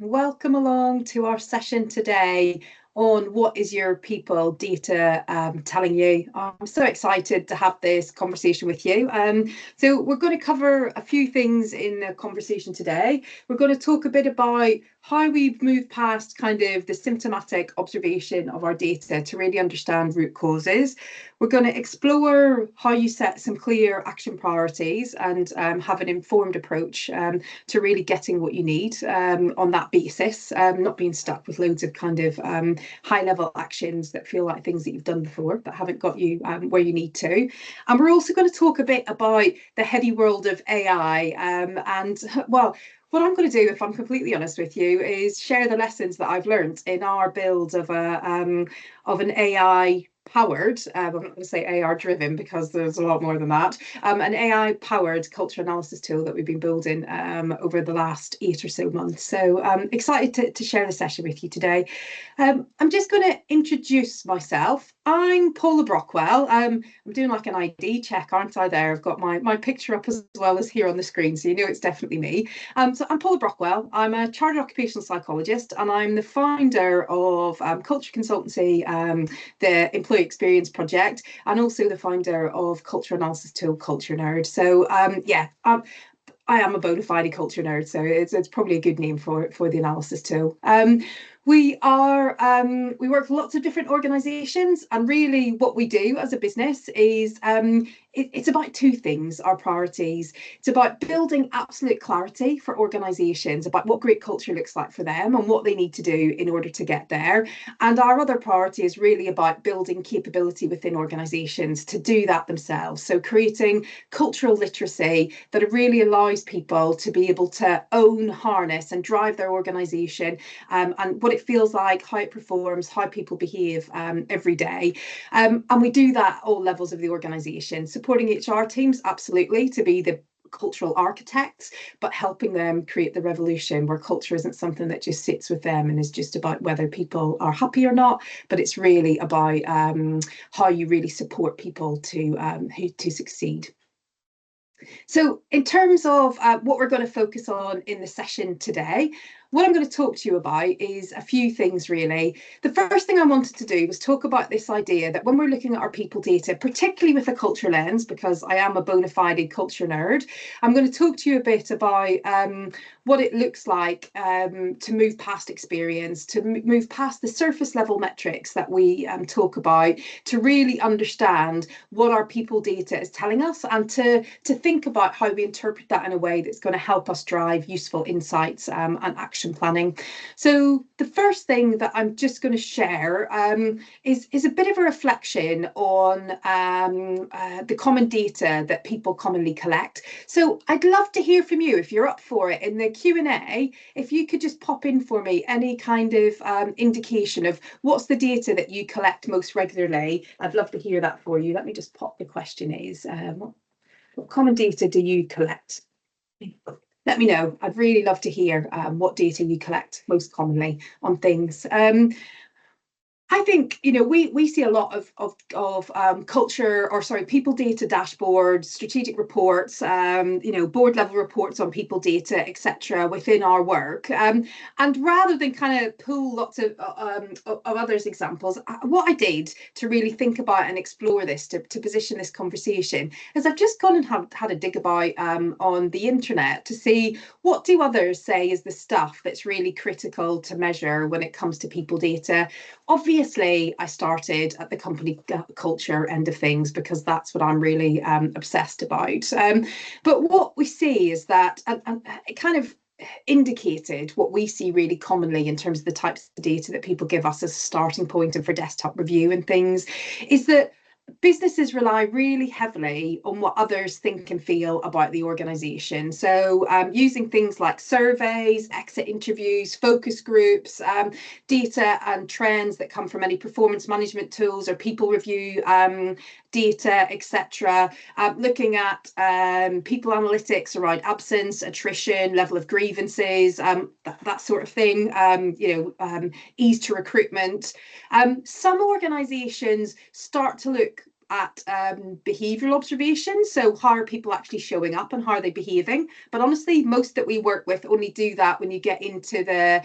Welcome along to our session today on what is your people data telling you. I'm so excited to have this conversation with you. So we're going to cover a few things in the conversation today. We're going to talk a bit about how we've moved past kind of the symptomatic observation of our data to really understand root causes. We're going to explore how you set some clear action priorities and have an informed approach to really getting what you need on that basis, not being stuck with loads of kind of high level actions that feel like things that you've done before but haven't got you where you need to. And we're also going to talk a bit about the heady world of AI what I'm going to do, if I'm completely honest with you, is share the lessons that I've learned in our build of an AI powered, I'm not going to say AR driven because there's a lot more than that, an AI powered culture analysis tool that we've been building over the last 8 or so months. So I'm excited to share the session with you today. I'm just going to introduce myself. I'm Paula Brockwell. I'm doing like an ID check, aren't I there? I've got my picture up as well as here on the screen, so you know it's definitely me. So I'm Paula Brockwell. I'm a chartered occupational psychologist and I'm the founder of culture consultancy, the Employee Experience Project, and also the founder of culture analysis tool Culture Nerd. So I am a bona fide culture nerd, so it's probably a good name for the analysis tool. We work with lots of different organisations, and really what we do as a business is it's about two things, our priorities. It's about building absolute clarity for organisations about what great culture looks like for them and what they need to do in order to get there. And our other priority is really about building capability within organisations to do that themselves. So creating cultural literacy that really allows people to be able to own, harness and drive their organisation and what it feels like, how it performs, how people behave every day. And we do that at all levels of the organisation, supporting HR teams, absolutely, to be the cultural architects, but helping them create the revolution where culture isn't something that just sits with them and is just about whether people are happy or not, but it's really about how you really support people to succeed. So in terms of what we're going to focus on in the session today, what I'm going to talk to you about is a few things, really. The first thing I wanted to do was talk about this idea that when we're looking at our people data, particularly with a culture lens, because I am a bona fide culture nerd, I'm going to talk to you a bit about what it looks like to move past experience, to move past the surface level metrics that we talk about, to really understand what our people data is telling us and to think about how we interpret that in a way that's going to help us drive useful insights and action planning. So the first thing that I'm just going to share is a bit of a reflection on the common data that people commonly collect. So I'd love to hear from you if you're up for it in the Q&A. If you could just pop in for me any kind of indication of what's the data that you collect most regularly. I'd love to hear that for you. Let me just pop the question is, what common data do you collect? Let me know. I'd really love to hear what data you collect most commonly on things. I think, you know, we see a lot of people data dashboards, strategic reports, you know, board level reports on people data, etc. within our work. And rather than kind of pull lots of others examples, what I did to really think about and explore this, to position this conversation, is I've just gone and had a dig about on the internet to see what do others say is the stuff that's really critical to measure when it comes to people data. Obviously, I started at the company culture end of things because that's what I'm really obsessed about. But what we see is that, and it kind of indicated what we see really commonly in terms of the types of data that people give us as a starting point and for desktop review and things, is that businesses rely really heavily on what others think and feel about the organisation. So using things like surveys, exit interviews, focus groups, data and trends that come from any performance management tools or people review data, etc. Looking at people analytics around absence, attrition, level of grievances, that sort of thing, ease to recruitment. Some organisations start to look at behavioural observations. So how are people actually showing up and how are they behaving? But honestly, most that we work with only do that when you get into the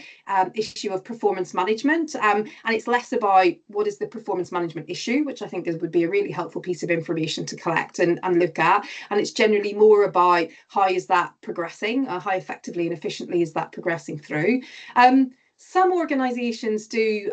issue of performance management. And it's less about what is the performance management issue, which I think would be a really helpful piece of information to collect and look at. And it's generally more about how is that progressing, how effectively and efficiently is that progressing through. Some organisations do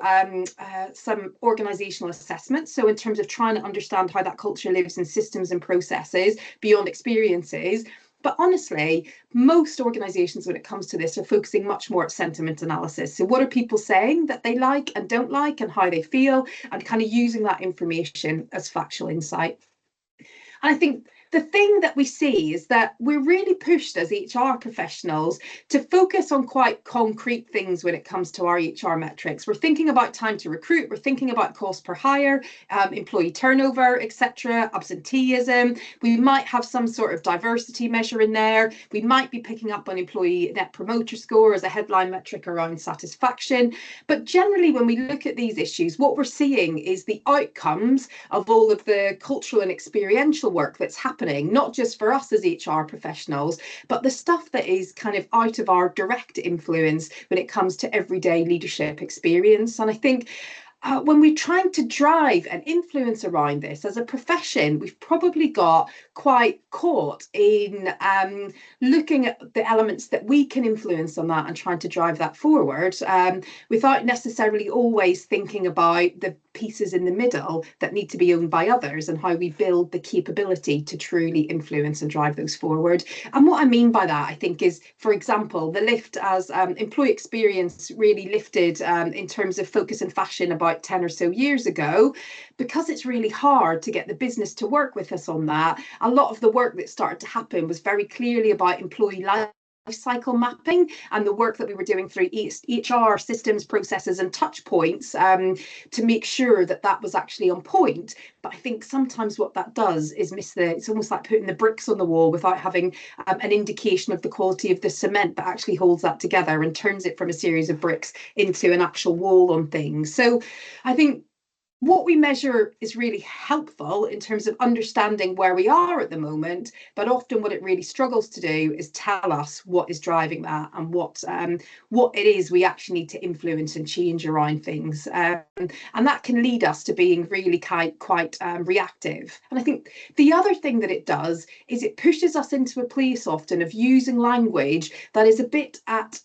some organisational assessments. So in terms of trying to understand how that culture lives in systems and processes beyond experiences. But honestly, most organisations, when it comes to this, are focusing much more at sentiment analysis. So what are people saying that they like and don't like and how they feel, and kind of using that information as factual insight. And I think the thing that we see is that we're really pushed as HR professionals to focus on quite concrete things when it comes to our HR metrics. We're thinking about time to recruit, we're thinking about cost per hire, employee turnover, etc., absenteeism. We might have some sort of diversity measure in there. We might be picking up on employee net promoter score as a headline metric around satisfaction. But generally, when we look at these issues, what we're seeing is the outcomes of all of the cultural and experiential work that's happening, not just for us as HR professionals, but the stuff that is kind of out of our direct influence when it comes to everyday leadership experience. And I think when we're trying to drive an influence around this as a profession, we've probably got quite caught in looking at the elements that we can influence on that and trying to drive that forward without necessarily always thinking about the pieces in the middle that need to be owned by others and how we build the capability to truly influence and drive those forward. And what I mean by that, I think, is, for example, the lift as employee experience really lifted in terms of focus and fashion about 10 or so years ago. Because it's really hard to get the business to work with us on that, a lot of the work that started to happen was very clearly about employee life cycle mapping and the work that we were doing through HR systems, processes and touch points to make sure that that was actually on point. But I think sometimes what that does is it's almost like putting the bricks on the wall without having an indication of the quality of the cement that actually holds that together and turns it from a series of bricks into an actual wall on things. So I think what we measure is really helpful in terms of understanding where we are at the moment, but often what it really struggles to do is tell us what is driving that and what it is we actually need to influence and change around things. And that can lead us to being really quite reactive. And I think the other thing that it does is it pushes us into a place often of using language that is a bit at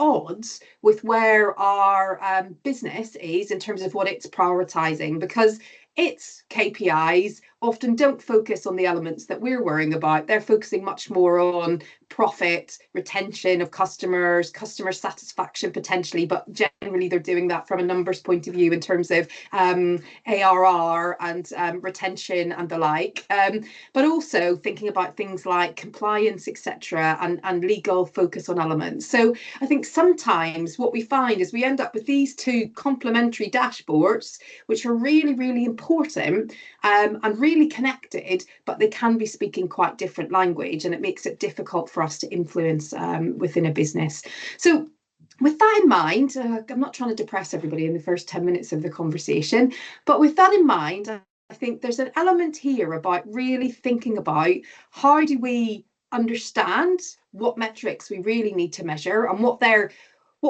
odds with where our business is in terms of what it's prioritizing, because its KPIs often don't focus on the elements that we're worrying about. They're focusing much more on profit, retention of customers, customer satisfaction potentially, but generally they're doing that from a numbers point of view in terms of ARR and retention and the like, but also thinking about things like compliance, etc., and legal focus on elements. So I think sometimes what we find is we end up with these two complementary dashboards, which are really, really important and really connected, but they can be speaking quite different language, and it makes it difficult for us to influence within a business. So with that in mind, I'm not trying to depress everybody in the first 10 minutes of the conversation, but with that in mind, I think there's an element here about really thinking about how do we understand what metrics we really need to measure and what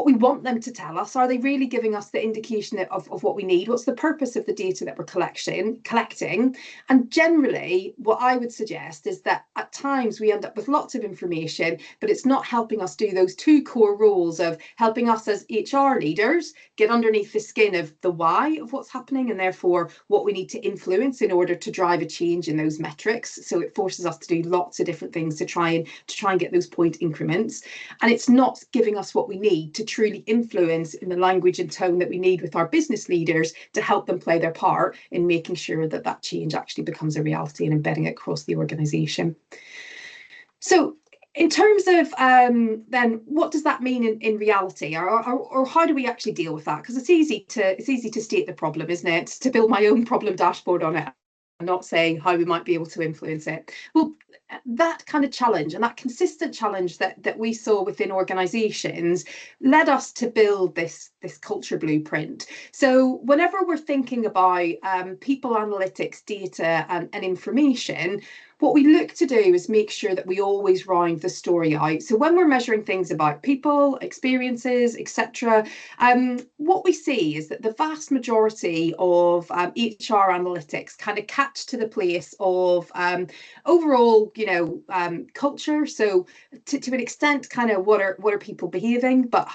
we want them to tell us. Are they really giving us the indication of what we need? What's the purpose of the data that we're collecting? And generally, what I would suggest is that at times we end up with lots of information, but it's not helping us do those two core roles of helping us as HR leaders get underneath the skin of the why of what's happening, and therefore what we need to influence in order to drive a change in those metrics. So it forces us to do lots of different things to try and get those point increments. And it's not giving us what we need to truly influence in the language and tone that we need with our business leaders to help them play their part in making sure that that change actually becomes a reality and embedding it across the organisation. So in terms of then what does that mean in reality, or how do we actually deal with that? Because it's easy to state the problem, isn't it? To build my own problem dashboard on it not saying how we might be able to influence it. Well, that kind of challenge and that consistent challenge that we saw within organizations led us to build this culture blueprint. So whenever we're thinking about people analytics, data and information, what we look to do is make sure that we always round the story out. So when we're measuring things about people, experiences, etc., what we see is that the vast majority of HR analytics kind of catch to the place of overall, culture. So to an extent, kind of what are people behaving, but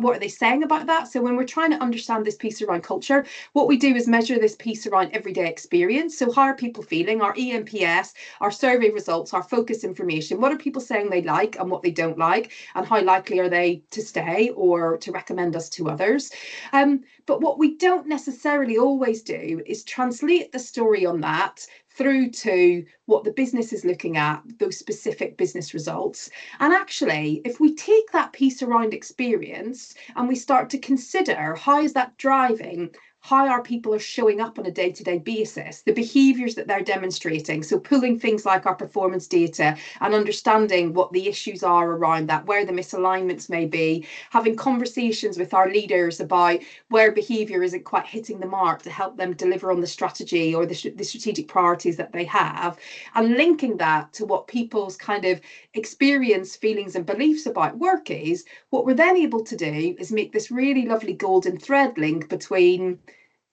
what are they saying about that? So when we're trying to understand this piece around culture, what we do is measure this piece around everyday experience. So how are people feeling? Our ENPS, our survey results, our focus information. What are people saying they like and what they don't like, and how likely are they to stay or to recommend us to others? But what we don't necessarily always do is translate the story on that through to what the business is looking at, those specific business results. And actually, if we take that piece around experience and we start to consider how is that driving how our people are showing up on a day-to-day basis, the behaviours that they're demonstrating. So pulling things like our performance data and understanding what the issues are around that, where the misalignments may be, having conversations with our leaders about where behaviour isn't quite hitting the mark to help them deliver on the strategy or the strategic priorities that they have, and linking that to what people's kind of experience, feelings and beliefs about work is, what we're then able to do is make this really lovely golden thread link between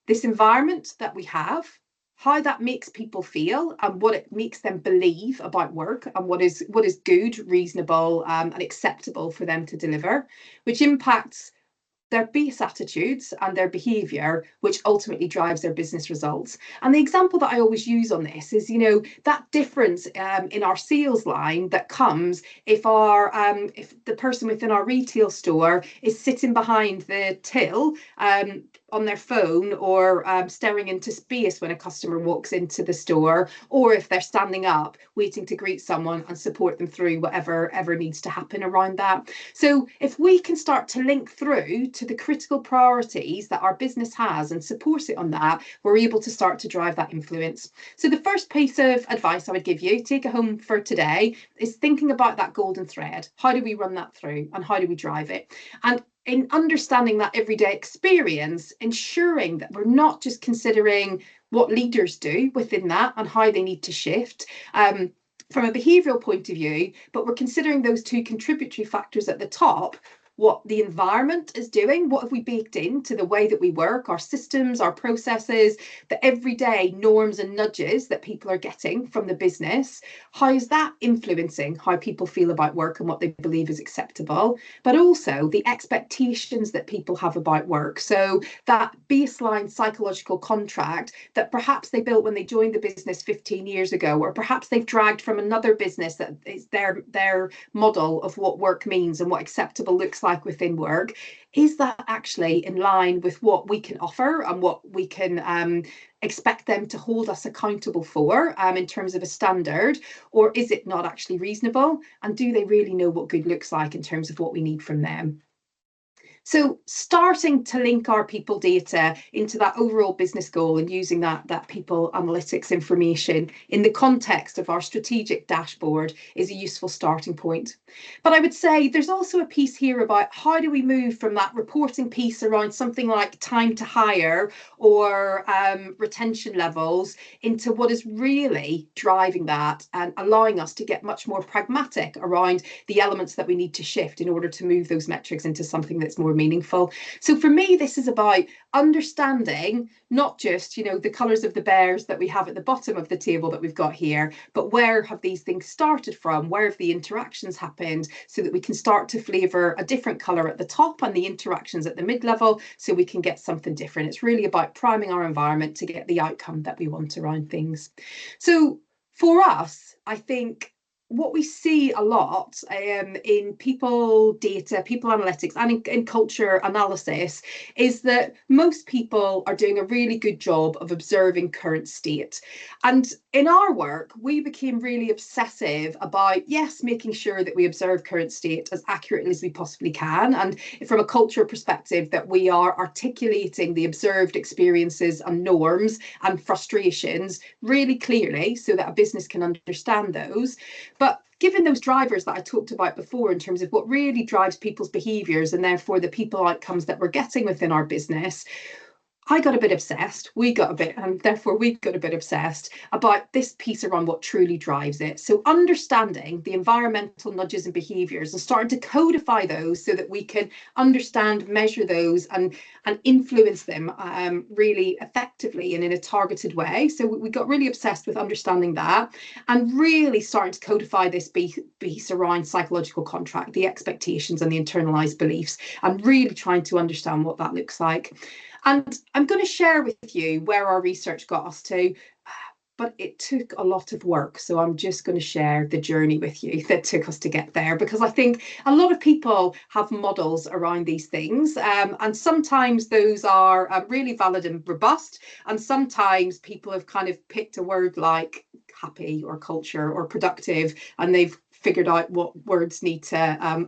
this environment that we have, how that makes people feel and what it makes them believe about work and what is good, reasonable and acceptable for them to deliver, which impacts their base attitudes and their behaviour, which ultimately drives their business results. And the example that I always use on this is, that difference in our sales line that comes if the person within our retail store is sitting behind the till on their phone or staring into space when a customer walks into the store, or if they're standing up waiting to greet someone and support them through whatever needs to happen around that. So if we can start to link through to the critical priorities that our business has and support it on that, we're able to start to drive that influence. So the first piece of advice I would give you, take it home for today, is thinking about that golden thread. How do we run that through and how do we drive it? And in understanding that everyday experience, ensuring that we're not just considering what leaders do within that and how they need to shift from a behavioural point of view, but we're considering those two contributory factors at the top, what the environment is doing, what have we baked into the way that we work, our systems, our processes, the everyday norms and nudges that people are getting from the business. How is that influencing how people feel about work and what they believe is acceptable, but also the expectations that people have about work. So that baseline psychological contract that perhaps they built when they joined the business 15 years ago, or perhaps they've dragged from another business that is their model of what work means and what acceptable looks like within work. Is that actually in line with what we can offer and what we can expect them to hold us accountable for in terms of a standard, or is it not actually reasonable? And do they really know what good looks like in terms of what we need from them? So starting to link our people data into that overall business goal and using that people analytics information in the context of our strategic dashboard is a useful starting point. But I would say there's also a piece here about how do we move from that reporting piece around something like time to hire or retention levels into what is really driving that and allowing us to get much more pragmatic around the elements that we need to shift in order to move those metrics into something that's more meaningful. So for me, this is about understanding not just, the colours of the bears that we have at the bottom of the table that we've got here, but where have these things started from? Where have the interactions happened so that we can start to flavour a different colour at the top and the interactions at the mid-level so we can get something different. It's really about priming our environment to get the outcome that we want around things. So for us, I think what we see a lot in people data, people analytics, and in culture analysis is that most people are doing a really good job of observing current state. And in our work, we became really obsessive about, yes, making sure that we observe current state as accurately as we possibly can. And from a culture perspective, that we are articulating the observed experiences and norms and frustrations really clearly so that a business can understand those. But given those drivers that I talked about before in terms of what really drives people's behaviours and therefore the people outcomes that we're getting within our business, I got a bit obsessed. We got a bit, and therefore we got a bit obsessed about this piece around what truly drives it. So understanding the environmental nudges and behaviours and starting to codify those so that we can understand, measure those, and influence them really effectively and in a targeted way. So we got really obsessed with understanding that and really starting to codify this piece around psychological contract, the expectations and the internalized beliefs, and really trying to understand what that looks like. And I'm going to share with you where our research got us to, but it took a lot of work. So I'm just going to share the journey with you that took us to get there, because I think a lot of people have models around these things. And sometimes those are really valid and robust. And sometimes people have kind of picked a word like happy or culture or productive, and they've figured out what words need to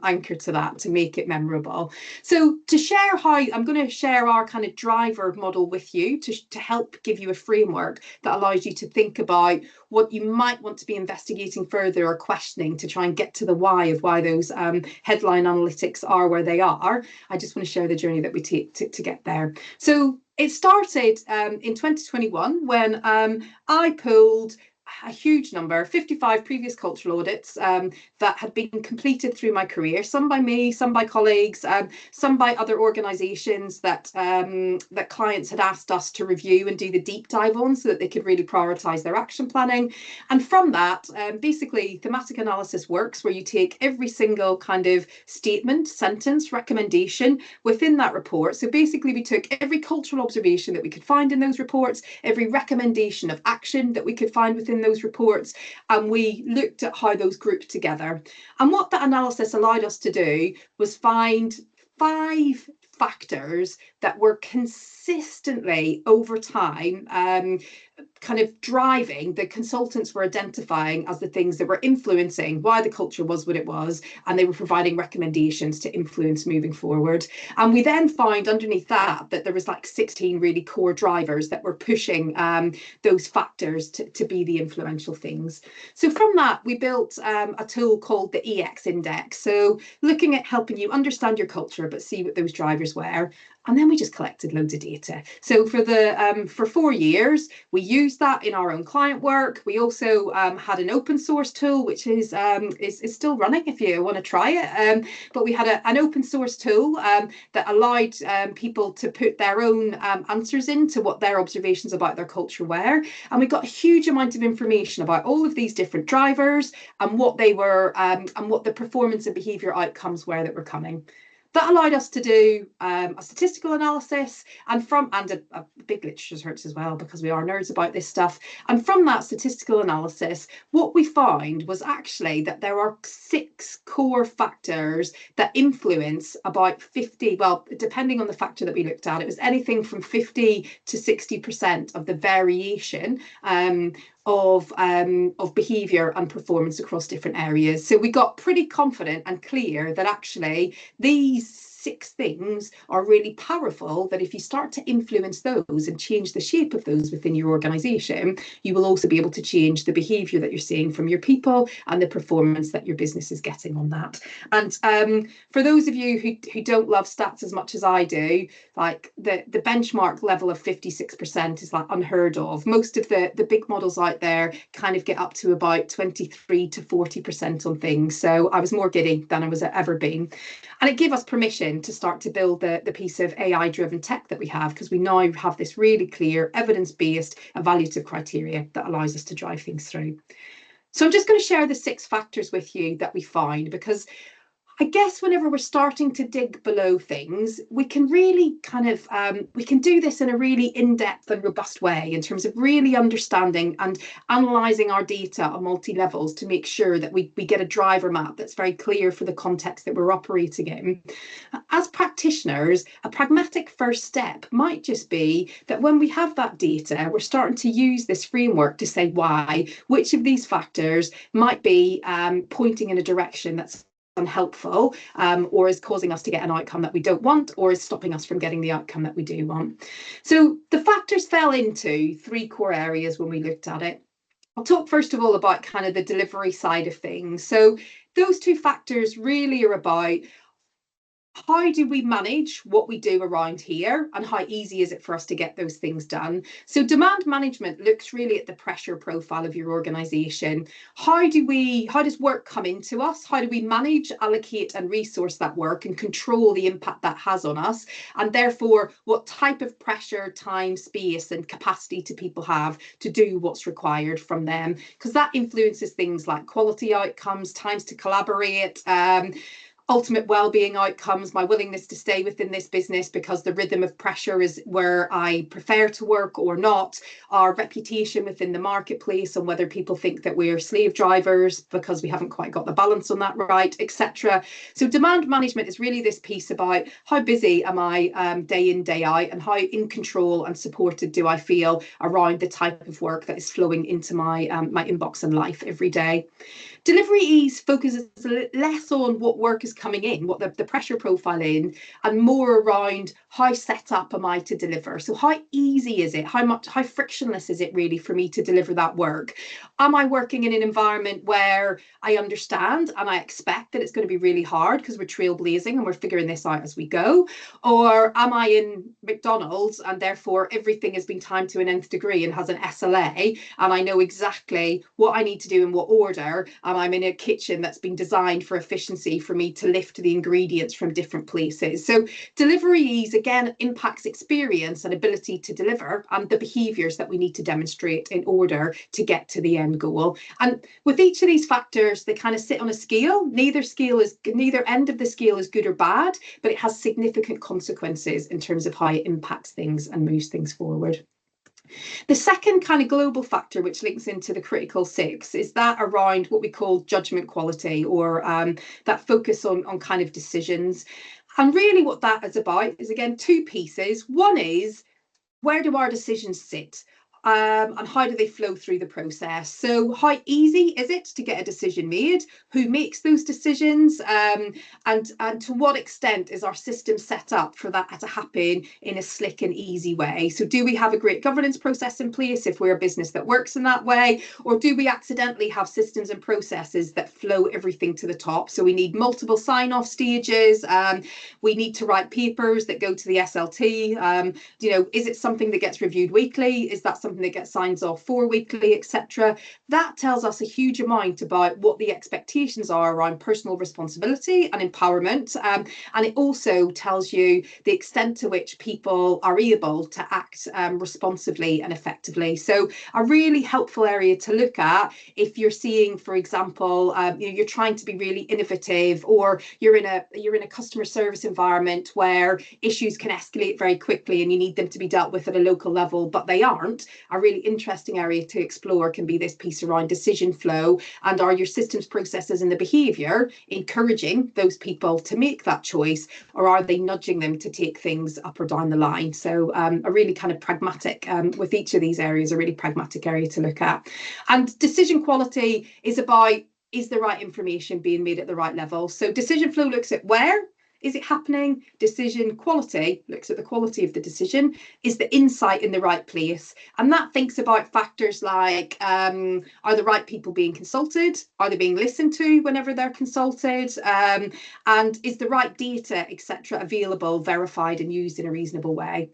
anchor to that to make it memorable. So to share how, I'm going to share our kind of driver model with you to help give you a framework that allows you to think about what you might want to be investigating further or questioning to try and get to the why of why those headline analytics are where they are. I just want to share the journey that we take to get there. So it started in 2021 when I pulled a huge number, 55 previous cultural audits that had been completed through my career, some by me, some by colleagues, some by other organisations that that clients had asked us to review and do the deep dive on so that they could really prioritise their action planning. And from that, basically thematic analysis works where you take every single kind of statement, sentence, recommendation within that report. So basically we took every cultural observation that we could find in those reports, every recommendation of action that we could find within those reports, and we looked at how those grouped together. And what that analysis allowed us to do was find 5 factors that were consistently over time kind of driving, the consultants were identifying as the things that were influencing why the culture was what it was, and they were providing recommendations to influence moving forward. And we then found underneath that there was like 16 really core drivers that were pushing those factors to be the influential things. So from that, we built a tool called the EX Index. So looking at helping you understand your culture, but see what those drivers were. And then we just collected loads of data. So for 4 years, we used that in our own client work. We also had an open source tool, which is still running if you want to try it. But we had an open source tool that allowed people to put their own answers into what their observations about their culture were. And we got a huge amount of information about all of these different drivers and what they were and what the performance and behaviour outcomes were that were coming. That allowed us to do a statistical analysis and a big literature search as well, because we are nerds about this stuff. And from that statistical analysis, what we found was actually that there are 6 core factors that influence about 50, well, depending on the factor that we looked at, it was anything from 50 to 60% of the variation of behaviour and performance across different areas. So we got pretty confident and clear that actually these 6 things are really powerful, that if you start to influence those and change the shape of those within your organisation, you will also be able to change the behaviour that you're seeing from your people and the performance that your business is getting on that. And for those of you who don't love stats as much as I do, like the benchmark level of 56% is like unheard of. Most of the big models out there kind of get up to about 23 to 40% on things. So I was more giddy than I was ever been. And it gave us permission to start to build the piece of AI-driven tech that we have, because we now have this really clear evidence-based evaluative criteria that allows us to drive things through. So I'm just going to share the 6 factors with you that we find, because I guess whenever we're starting to dig below things, we can really kind of, we can do this in a really in-depth and robust way in terms of really understanding and analysing our data on multi-levels to make sure that we get a driver map that's very clear for the context that we're operating in. As practitioners, a pragmatic first step might just be that when we have that data, we're starting to use this framework to say why, which of these factors might be pointing in a direction that's unhelpful, or is causing us to get an outcome that we don't want, or is stopping us from getting the outcome that we do want. So the factors fell into three core areas when we looked at it. I'll talk first of all about kind of the delivery side of things. So those two factors really are about how do we manage what we do around here, and how easy is it for us to get those things done? So demand management looks really at the pressure profile of your organisation. How does work come into us? How do we manage, allocate and resource that work and control the impact that has on us? And therefore, what type of pressure, time, space and capacity do people have to do what's required from them? Because that influences things like quality outcomes, times to collaborate, ultimate well-being outcomes, my willingness to stay within this business because the rhythm of pressure is where I prefer to work or not, our reputation within the marketplace and whether people think that we're slave drivers because we haven't quite got the balance on that right, etc. So demand management is really this piece about how busy am I day in, day out, and how in control and supported do I feel around the type of work that is flowing into my inbox and life every day. Delivery ease focuses less on what work is coming in, what the pressure profile in, and more around how set up am I to deliver. So how easy is it? How frictionless is it really for me to deliver that work? Am I working in an environment where I understand and I expect that it's going to be really hard because we're trailblazing and we're figuring this out as we go? Or am I in McDonald's and therefore everything has been timed to an nth degree and has an SLA and I know exactly what I need to do in what order, and I'm in a kitchen that's been designed for efficiency for me to lift the ingredients from different places? So delivery ease again impacts experience and ability to deliver and the behaviours that we need to demonstrate in order to get to the end goal. And with each of these factors, they kind of sit on a scale. Neither end of the scale is good or bad, but it has significant consequences in terms of how it impacts things and moves things forward. The second kind of global factor, which links into the critical six, is that around what we call judgment quality, or that focus on kind of decisions. And really what that is about is, again, two pieces. One is, where do our decisions sit? And how do they flow through the process? So how easy is it to get a decision made? Who makes those decisions? And to what extent is our system set up for that to happen in a slick and easy way? So do we have a great governance process in place if we're a business that works in that way? Or do we accidentally have systems and processes that flow everything to the top? So we need multiple sign-off stages. We need to write papers that go to the SLT. Is it something that gets reviewed weekly? Is that something that gets signs off for weekly, etc.? That tells us a huge amount about what the expectations are around personal responsibility and empowerment. And it also tells you the extent to which people are able to act responsibly and effectively. So a really helpful area to look at if you're seeing, for example, you're trying to be really innovative, or you're in a customer service environment where issues can escalate very quickly and you need them to be dealt with at a local level, but they aren't. A really interesting area to explore can be this piece around decision flow, and are your systems, processes and the behaviour encouraging those people to make that choice, or are they nudging them to take things up or down the line? So a really kind of pragmatic, with each of these areas, a really pragmatic area to look at. And decision quality is about, is the right information being made at the right level? So decision flow looks at where is it happening? Decision quality looks at the quality of the decision. Is the insight in the right place? And that thinks about factors like, are the right people being consulted? Are they being listened to whenever they're consulted? And is the right data, etc., available, verified and used in a reasonable way?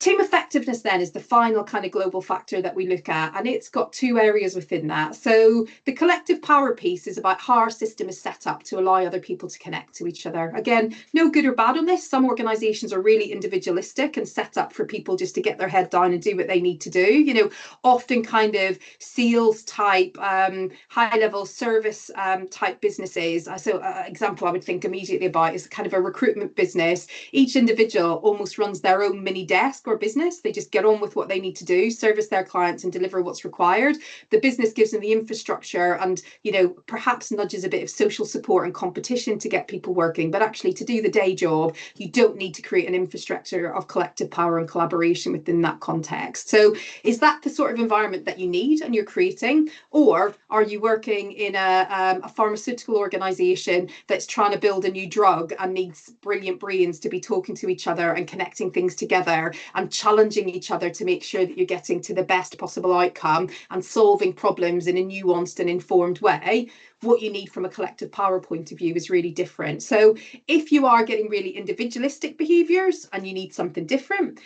Team effectiveness then is the final kind of global factor that we look at, and it's got two areas within that. So the collective power piece is about how our system is set up to allow other people to connect to each other. Again, no good or bad on this. Some organizations are really individualistic and set up for people just to get their head down and do what they need to do. You know, often kind of sales type, high level service type businesses. So example I would think immediately about is kind of a recruitment business. Each individual almost runs their own mini desk or business. They just get on with what they need to do, service their clients and deliver what's required. The business gives them the infrastructure and, you know, perhaps nudges a bit of social support and competition to get people working. But actually to do the day job, you don't need to create an infrastructure of collective power and collaboration within that context. So is that the sort of environment that you need and you're creating? Or are you working in a pharmaceutical organization that's trying to build a new drug and needs brilliant brains to be talking to each other and connecting things together and challenging each other to make sure that you're getting to the best possible outcome and solving problems in a nuanced and informed way? What you need from a collective power point of view is really different. So if you are getting really individualistic behaviors and you need something different,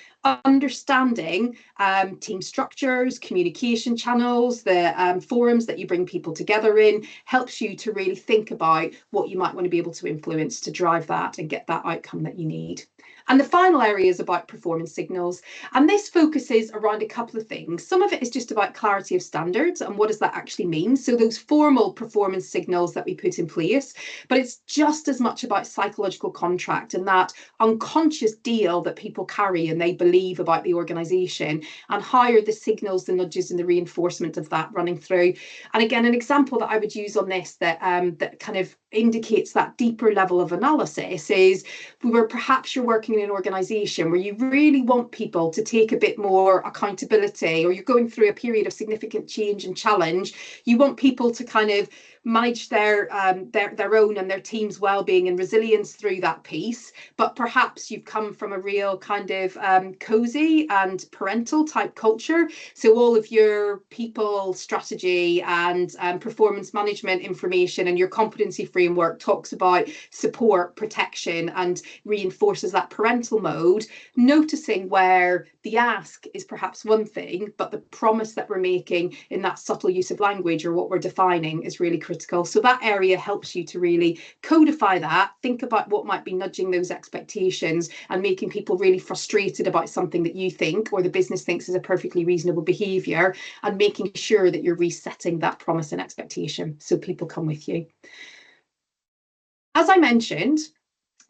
understanding team structures, communication channels, the forums that you bring people together in helps you to really think about what you might want to be able to influence to drive that and get that outcome that you need. And the final area is about performance signals. And this focuses around a couple of things. Some of it is just about clarity of standards and what does that actually mean? So those formal performance signals that we put in place, but it's just as much about psychological contract and that unconscious deal that people carry and they believe about the organization, and how are the signals, the nudges and the reinforcement of that running through. And again, an example that I would use on this that kind of indicates that deeper level of analysis is where perhaps you're working in an organization where you really want people to take a bit more accountability, or you're going through a period of significant change and challenge. You want people to kind of manage their own and their team's well-being and resilience through that piece, but perhaps you've come from a real kind of cozy and parental type culture, so all of your people strategy and performance management information and your competency framework talks about support, protection and reinforces that parental mode. Noticing where the ask is perhaps one thing, but the promise that we're making in that subtle use of language or what we're defining is really critical. So that area helps you to really codify that, think about what might be nudging those expectations and making people really frustrated about something that you think or the business thinks is a perfectly reasonable behaviour, and making sure that you're resetting that promise and expectation so people come with you. As I mentioned,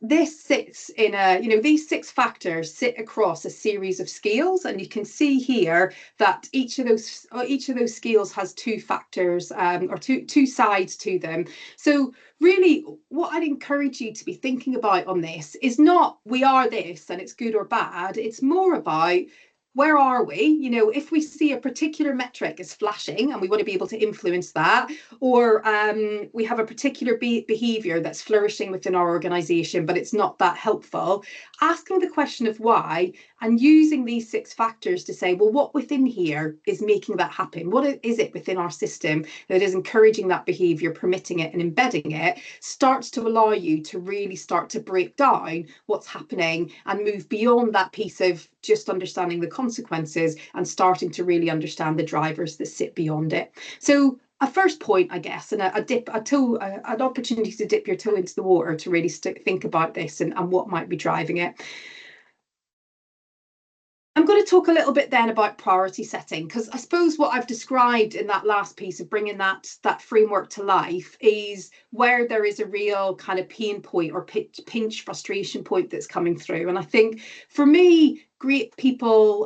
this sits in a, you know, these 6 factors sit across a series of scales, and you can see here that each of those scales has 2 factors or two sides to them. So really what I'd encourage you to be thinking about on this is not we are this and it's good or bad. It's more about where are we? You know, if we see a particular metric is flashing and we want to be able to influence that, or we have a particular behavior that's flourishing within our organization, but it's not that helpful, asking the question of why and using these 6 factors to say, well, what within here is making that happen? What is it within our system that is encouraging that behavior, permitting it and embedding it, starts to allow you to really start to break down what's happening and move beyond that piece of just understanding the consequences and starting to really understand the drivers that sit beyond it. So a first point, I guess, and an opportunity to dip your toe into the water to really think about this and what might be driving it. I'm going to talk a little bit then about priority setting, because I suppose what I've described in that last piece of bringing that framework to life is where there is a real kind of pain point or pinch frustration point that's coming through. And I think for me, great people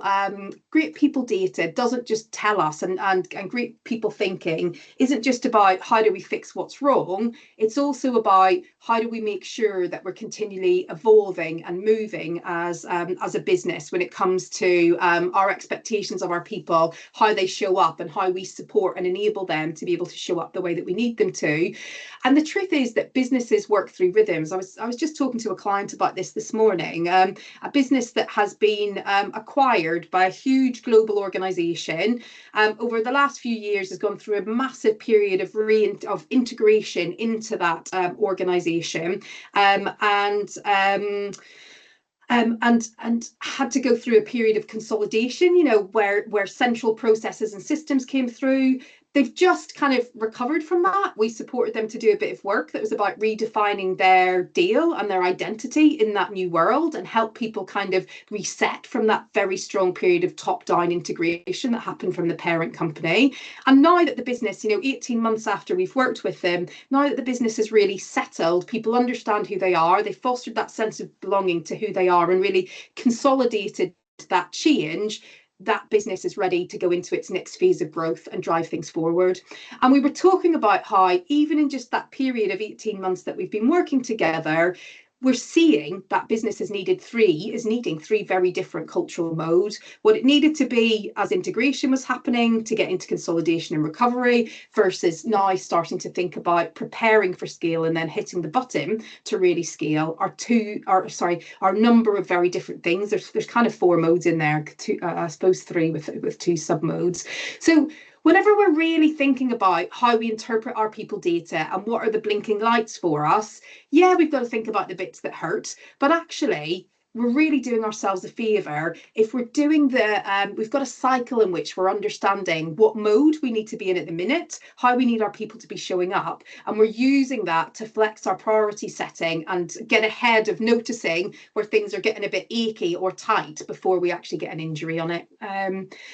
data doesn't just tell us, and great people thinking isn't just about how do we fix what's wrong. It's also about how do we make sure that we're continually evolving and moving as a business when it comes to our expectations of our people, how they show up and how we support and enable them to be able to show up the way that we need them to. And the truth is that businesses work through rhythms. I was just talking to a client about this morning, a business that has been acquired by a huge global organization over the last few years, has gone through a massive period of integration into that organization, and and had to go through a period of consolidation, you know, where central processes and systems came through. They've just kind of recovered from that. We supported them to do a bit of work that was about redefining their deal and their identity in that new world, and help people kind of reset from that very strong period of top-down integration that happened from the parent company. And now that the business, you know, 18 months after we've worked with them, now that the business is really settled, people understand who they are, they've fostered that sense of belonging to who they are and really consolidated that change, that business is ready to go into its next phase of growth and drive things forward. And we were talking about how even in just that period of 18 months that we've been working together, we're seeing that business is needing three very different cultural modes. What it needed to be as integration was happening to get into consolidation and recovery, versus now starting to think about preparing for scale and then hitting the button to really scale, are number of very different things. There's kind of 4 modes in there, I suppose 3 with 2 sub modes. So whenever we're really thinking about how we interpret our people data and what are the blinking lights for us, yeah, we've got to think about the bits that hurt, but actually we're really doing ourselves a favour if we're doing we've got a cycle in which we're understanding what mode we need to be in at the minute, how we need our people to be showing up, and we're using that to flex our priority setting and get ahead of noticing where things are getting a bit achy or tight before we actually get an injury on it.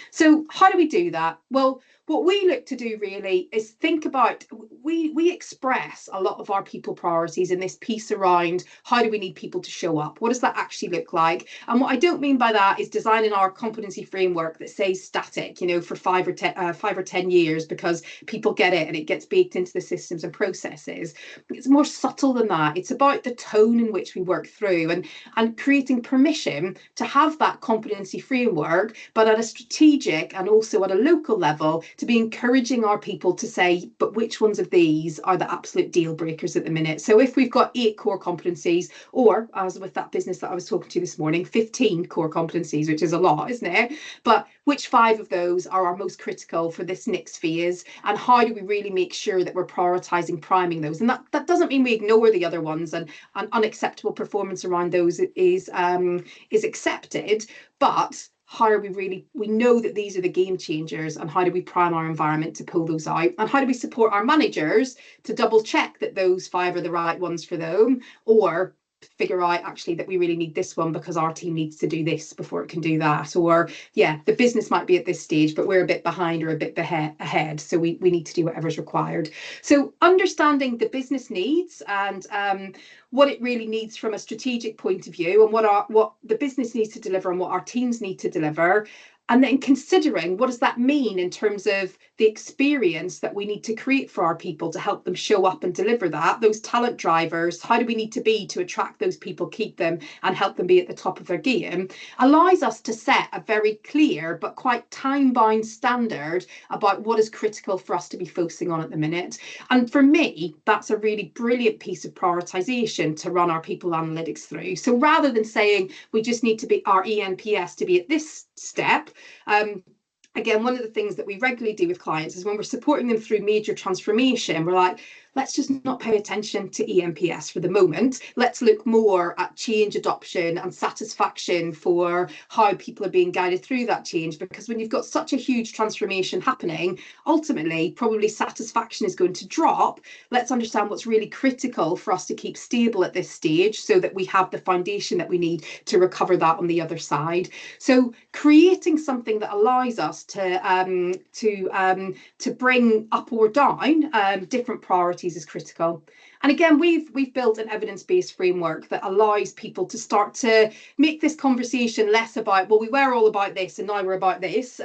So how do we do that? Well, what we look to do really is think about, we express a lot of our people priorities in this piece around how do we need people to show up? What does that actually look like? And what I don't mean by that is designing our competency framework that stays static, you know, for 5 or 10 years because people get it and it gets baked into the systems and processes. It's more subtle than that. It's about the tone in which we work through and creating permission to have that competency framework, but at a strategic and also at a local level, to be encouraging our people to say, but which ones of these are the absolute deal breakers at the minute? So if we've got 8 core competencies, or as with that business that I was talking to this morning, 15 core competencies, which is a lot, isn't it? But which 5 of those are our most critical for this next phase? And how do we really make sure that we're prioritizing priming those? And that doesn't mean we ignore the other ones, and unacceptable performance around those is accepted, but how are we know that these are the game changers, and how do we prime our environment to pull those out? And how do we support our managers to double check that those 5 are the right ones for them, or figure out actually that we really need this one because our team needs to do this before it can do that? Or yeah, the business might be at this stage, but we're a bit behind or a bit ahead, so we need to do whatever's required. So understanding the business needs and what it really needs from a strategic point of view, and what the business needs to deliver and what our teams need to deliver. And then considering what does that mean in terms of the experience that we need to create for our people to help them show up and deliver that, those talent drivers, how do we need to be to attract those people, keep them, and help them be at the top of their game, allows us to set a very clear but quite time-bound standard about what is critical for us to be focusing on at the minute. And for me, that's a really brilliant piece of prioritization to run our people analytics through. So rather than saying we just need to be our ENPS to be at this step, again, one of the things that we regularly do with clients is when we're supporting them through major transformation, we're like, let's just not pay attention to ENPS for the moment. Let's look more at change adoption and satisfaction for how people are being guided through that change. Because when you've got such a huge transformation happening, ultimately, probably satisfaction is going to drop. Let's understand what's really critical for us to keep stable at this stage so that we have the foundation that we need to recover that on the other side. So creating something that allows us to bring up or down different priorities is critical. And again, we've built an evidence-based framework that allows people to start to make this conversation less about, well, we were all about this and now we're about this.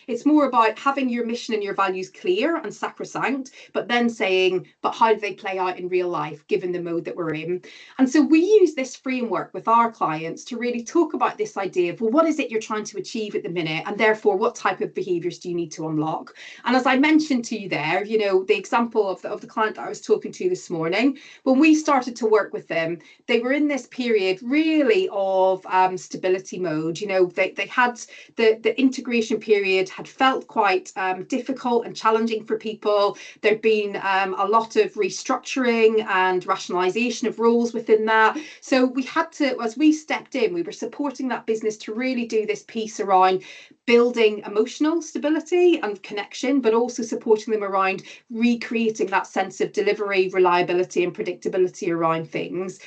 It's more about having your mission and your values clear and sacrosanct, but then saying, but how do they play out in real life, given the mode that we're in? And so we use this framework with our clients to really talk about this idea of, well, what is it you're trying to achieve at the minute? And therefore, what type of behaviours do you need to unlock? And as I mentioned to you there, you know, the example of the client that I was talking to this morning, morning. When we started to work with them, they were in this period really of stability mode. You know, they had the integration period had felt quite difficult and challenging for people. There'd been a lot of restructuring and rationalization of roles within that. So we had to, as we stepped in, we were supporting that business to really do this piece around building emotional stability and connection, but also supporting them around recreating that sense of delivery, reliability, and predictability around things.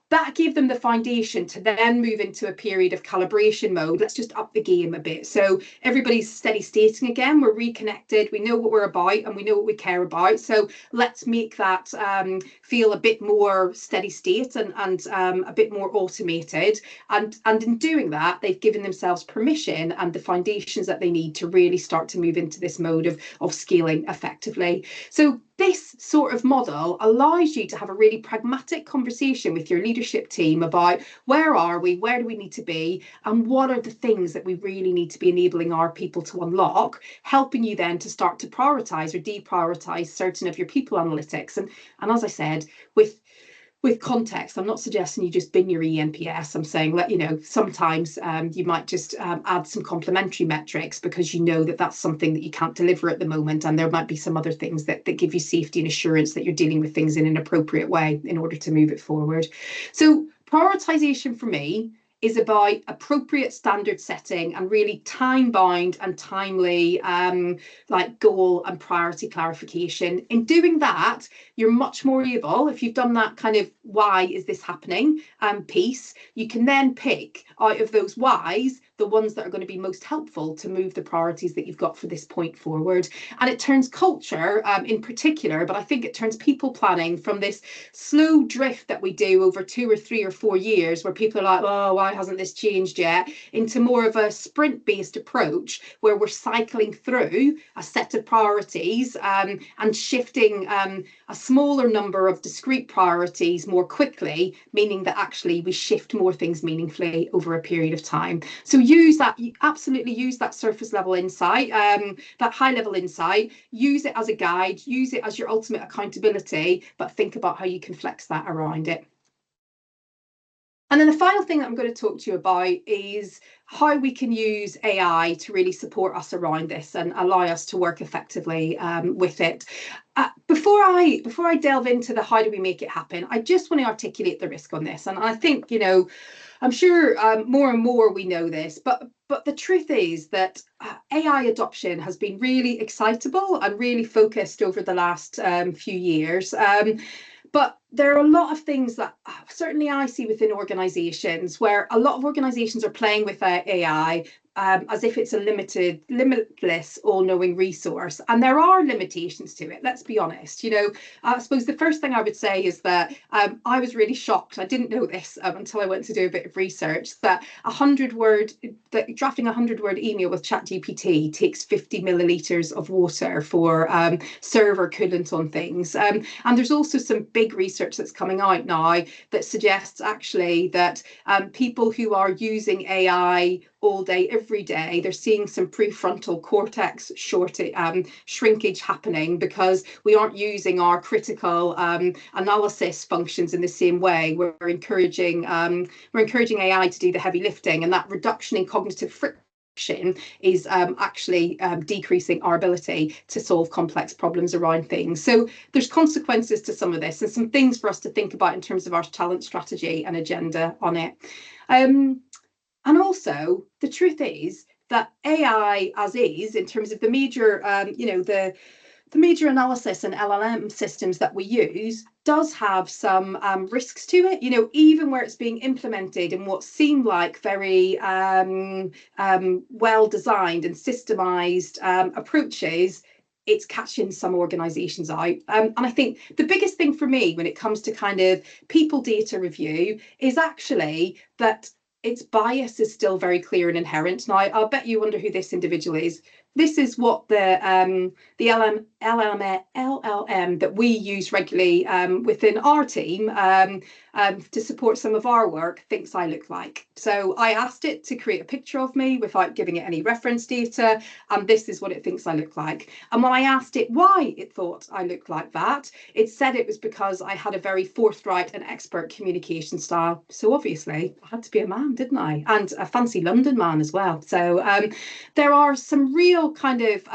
That gave them the foundation to then move into a period of calibration mode. Let's just up the game a bit. So everybody's steady stating again. We're reconnected. We know what we're about and we know what we care about. So let's make that feel a bit more steady state and a bit more automated. And in doing that, they've given themselves permission and the foundations that they need to really start to move into this mode of scaling effectively. So this sort of model allows you to have a really pragmatic conversation with your leadership team about where are we, where do we need to be, and what are the things that we really need to be enabling our people to unlock, helping you then to start to prioritize or deprioritize certain of your people analytics. And as I said, with context, I'm not suggesting you just bin your eNPS. I'm saying, you know, sometimes you might just add some complementary metrics because you know that that's something that you can't deliver at the moment, and there might be some other things that give you safety and assurance that you're dealing with things in an appropriate way in order to move it forward. So prioritization for me is about appropriate standard setting and really time-bound and timely like goal and priority clarification. In doing that, you're much more able, if you've done that kind of why is this happening piece, you can then pick out of those whys the ones that are going to be most helpful to move the priorities that you've got for this point forward. And it turns culture in particular, but I think it turns people planning from this slow drift that we do over 2 or 3 or 4 years where people are like, oh, why hasn't this changed yet, into more of a sprint-based approach where we're cycling through a set of priorities and shifting a smaller number of discrete priorities more quickly, meaning that actually we shift more things meaningfully over a period of time. So use that, you absolutely use that surface level insight, that high level insight, use it as a guide, use it as your ultimate accountability, but think about how you can flex that around it. And then the final thing that I'm going to talk to you about is how we can use AI to really support us around this and allow us to work effectively with it. Before I delve into the how do we make it happen, I just want to articulate the risk on this. And I think, you know, I'm sure more and more we know this, but the truth is that AI adoption has been really excitable and really focused over the last few years. But there are a lot of things that certainly I see within organizations where a lot of organizations are playing with AI as if it's a limitless, all-knowing resource. And there are limitations to it, let's be honest. You know, I suppose the first thing I would say is that I was really shocked. I didn't know this until I went to do a bit of research, that drafting a 100-word email with ChatGPT takes 50 millilitres of water for server coolant on things. And there's also some big research that's coming out now that suggests actually that people who are using AI all day, every day, they're seeing some prefrontal cortex shrinkage happening because we aren't using our critical analysis functions in the same way. We're encouraging AI to do the heavy lifting, and that reduction in cognitive friction is actually decreasing our ability to solve complex problems around things. So there's consequences to some of this and some things for us to think about in terms of our talent strategy and agenda on it. And also, the truth is that AI as is, in terms of the major, the major analysis and LLM systems that we use, does have some risks to it. You know, even where it's being implemented in what seem like very well-designed and systemized approaches, it's catching some organizations out. And I think the biggest thing for me when it comes to kind of people data review is actually that its bias is still very clear and inherent. Now, I'll bet you wonder who this individual is. This is what the LLM that we use regularly within our team to support some of our work thinks I look like. So I asked it to create a picture of me without giving it any reference data, and this is what it thinks I look like. And when I asked it why it thought I looked like that, it said it was because I had a very forthright and expert communication style. So obviously I had to be a man, didn't I? And a fancy London man as well. So there are some real kind of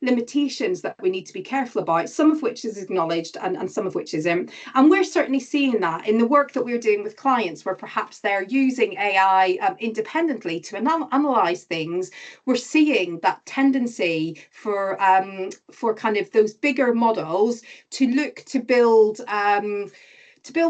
limitations that we need to be careful about, some of which is acknowledged and some of which isn't. And we're certainly seeing that in the work that we're doing with clients, where perhaps they're using AI independently to analyze things. We're seeing that tendency for kind of those bigger models to look to build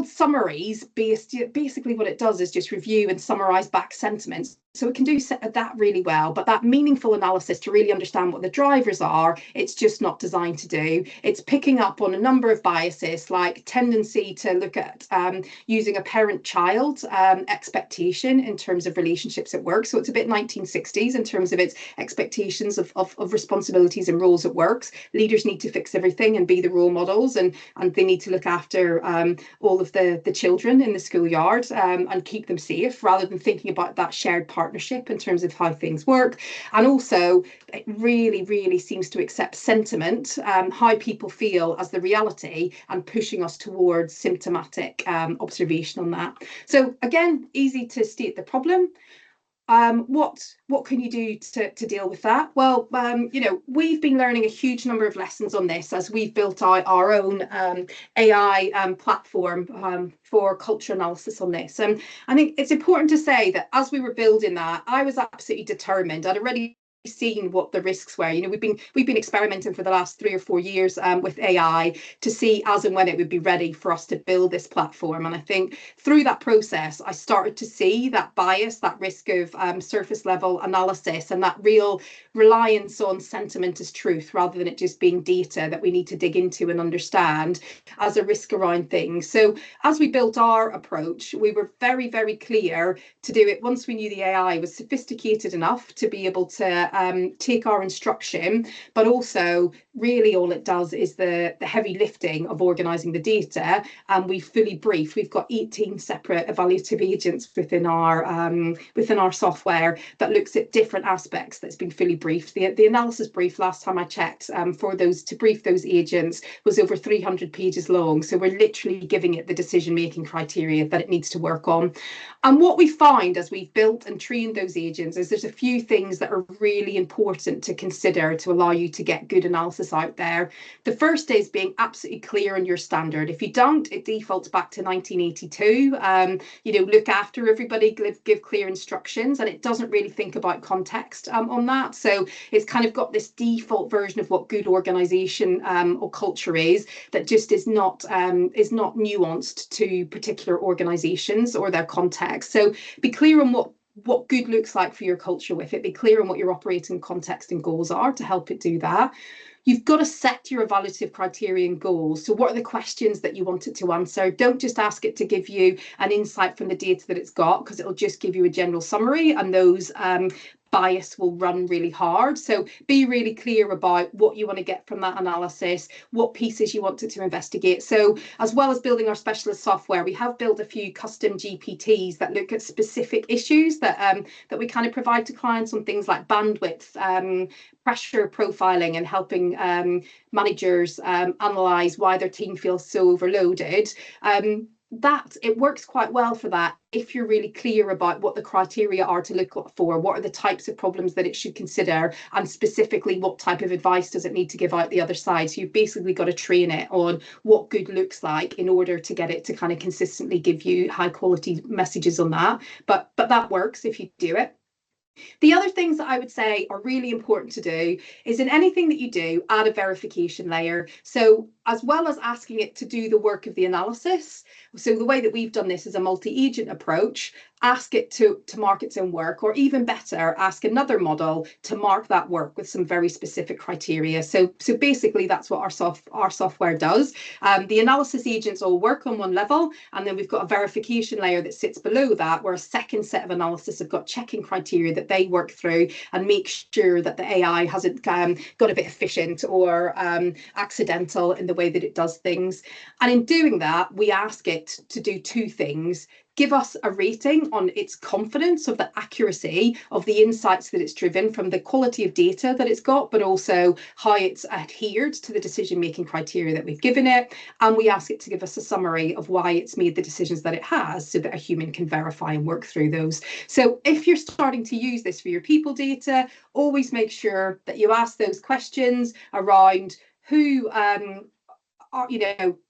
summaries. Basically what it does is just review and summarize back sentiments. So it can do that really well, but that meaningful analysis to really understand what the drivers are, it's just not designed to do. It's picking up on a number of biases, like tendency to look at using a parent-child expectation in terms of relationships at work. So it's a bit 1960s in terms of its expectations of responsibilities and roles at work. Leaders need to fix everything and be the role models, and they need to look after all of the children in the schoolyard and keep them safe, rather than thinking about that shared partnership in terms of how things work. And also it really seems to accept sentiment, how people feel, as the reality, and pushing us towards symptomatic observation on that. So again, easy to state the problem. What can you do to deal with that? Well, we've been learning a huge number of lessons on this as we've built out our own AI platform for culture analysis on this. And I think it's important to say that as we were building that, I was absolutely determined. I'd already seen what the risks were. We've been experimenting for the last 3 or 4 years with AI to see as and when it would be ready for us to build this platform. And I think through that process, I started to see that bias, that risk of surface level analysis, and that real reliance on sentiment as truth, rather than it just being data that we need to dig into and understand, as a risk around things. So as we built our approach, we were very clear to do it once we knew the AI was sophisticated enough to be able to take our instruction, but also really all it does is the heavy lifting of organising the data. And we fully brief. We've got 18 separate evaluative agents within our software that looks at different aspects that's been fully briefed. The analysis brief last time I checked for those to brief those agents was over 300 pages long. So we're literally giving it the decision-making criteria that it needs to work on. And what we find as we've built and trained those agents is there's a few things that are really important to consider to allow you to get good analysis out there. The first is being absolutely clear on your standard. If you don't, it defaults back to 1982. Look after everybody, give clear instructions, and it doesn't really think about context on that. So it's kind of got this default version of what good organisation or culture is, that just is not nuanced to particular organisations or their context. So be clear on what good looks like for your culture with it. Be clear on what your operating context and goals are to help it do that. You've got to set your evaluative criteria and goals. So what are the questions that you want it to answer? Don't just ask it to give you an insight from the data that it's got, because it'll just give you a general summary, and those bias will run really hard. So be really clear about what you want to get from that analysis, what pieces you want it to investigate. So as well as building our specialist software, we have built a few custom GPTs that look at specific issues that we kind of provide to clients on things like bandwidth, pressure profiling, and helping managers analyse why their team feels so overloaded. That it works quite well for that if you're really clear about what the criteria are to look for, what are the types of problems that it should consider, and specifically what type of advice does it need to give out the other side. So you've basically got to train it on what good looks like in order to get it to kind of consistently give you high quality messages on that. But that works if you do it. The other things that I would say are really important to do is, in anything that you do, add a verification layer. So as well as asking it to do the work of the analysis, so the way that we've done this is a multi-agent approach. Ask it to mark its own work, or even better, ask another model to mark that work with some very specific criteria. So basically that's what our software does. The analysis agents all work on one level, and then we've got a verification layer that sits below that, where a second set of analysis have got checking criteria that they work through and make sure that the AI hasn't got a bit efficient or accidental in the way that it does things. And in doing that, we ask it to do two things: give us a rating on its confidence of the accuracy of the insights that it's driven from the quality of data that it's got, but also how it's adhered to the decision-making criteria that we've given it. And we ask it to give us a summary of why it's made the decisions that it has, so that a human can verify and work through those. So if you're starting to use this for your people data, always make sure that you ask those questions around who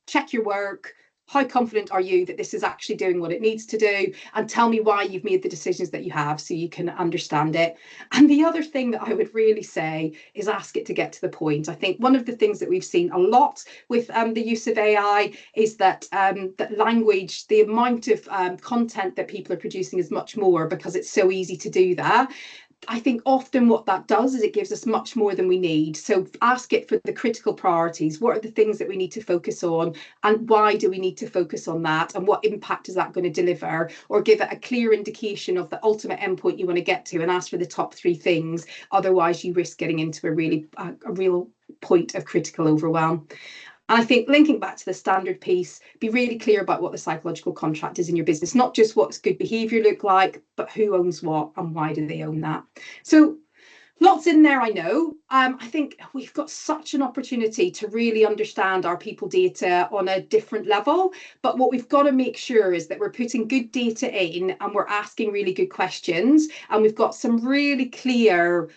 check your work. How confident are you that this is actually doing what it needs to do? And tell me why you've made the decisions that you have, so you can understand it. And the other thing that I would really say is ask it to get to the point. I think one of the things that we've seen a lot with the use of AI is that that language, the amount of content that people are producing is much more, because it's so easy to do that. I think often what that does is it gives us much more than we need. So ask it for the critical priorities. What are the things that we need to focus on, and why do we need to focus on that, and what impact is that going to deliver? Or give it a clear indication of the ultimate endpoint you want to get to, and ask for the top 3 things. Otherwise, you risk getting into a real point of critical overwhelm. And I think, linking back to the standard piece, be really clear about what the psychological contract is in your business, not just what's good behaviour look like, but who owns what and why do they own that. So lots in there, I know. I think we've got such an opportunity to really understand our people data on a different level. But what we've got to make sure is that we're putting good data in, and we're asking really good questions. And we've got some really clear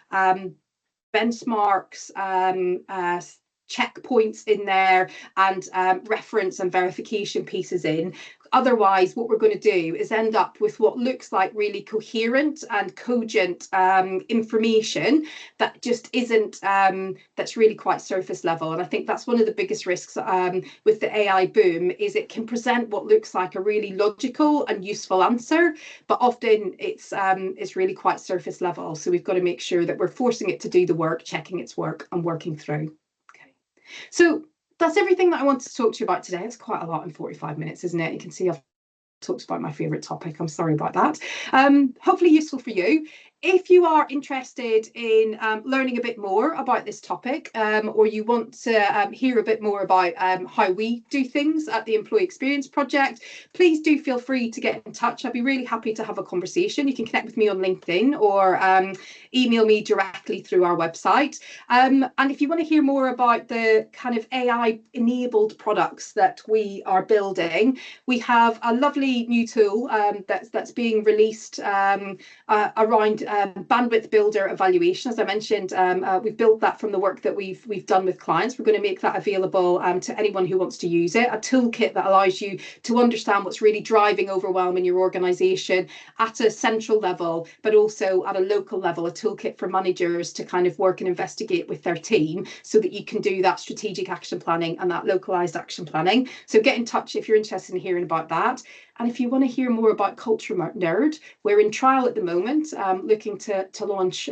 benchmarks, checkpoints in there, and reference and verification pieces in. Otherwise, what we're going to do is end up with what looks like really coherent and cogent information that just isn't, that's really quite surface level. And I think that's one of the biggest risks with the AI boom, is it can present what looks like a really logical and useful answer, but often it's really quite surface level. So we've got to make sure that we're forcing it to do the work, checking its work, and working through. So that's everything that I wanted to talk to you about today. It's quite a lot in 45 minutes, isn't it? You can see I've talked about my favourite topic. I'm sorry about that. Hopefully useful for you. If you are interested in learning a bit more about this topic, or you want to hear a bit more about how we do things at the Employee Experience Project, please do feel free to get in touch. I'd be really happy to have a conversation. You can connect with me on LinkedIn, or email me directly through our website. And if you want to hear more about the kind of AI-enabled products that we are building, we have a lovely new tool that's being released around bandwidth builder evaluation. As I mentioned, we've built that from the work that we've done with clients. We're going to make that available to anyone who wants to use it. A toolkit that allows you to understand what's really driving overwhelm in your organisation at a central level, but also at a local level. A toolkit for managers to kind of work and investigate with their team, so that you can do that strategic action planning and that localised action planning. So get in touch if you're interested in hearing about that. And if you want to hear more about Culture Nerd, we're in trial at the moment, looking to launch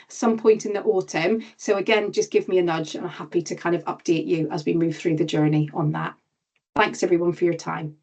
some point in the autumn. So again, just give me a nudge, and I'm happy to kind of update you as we move through the journey on that. Thanks everyone for your time.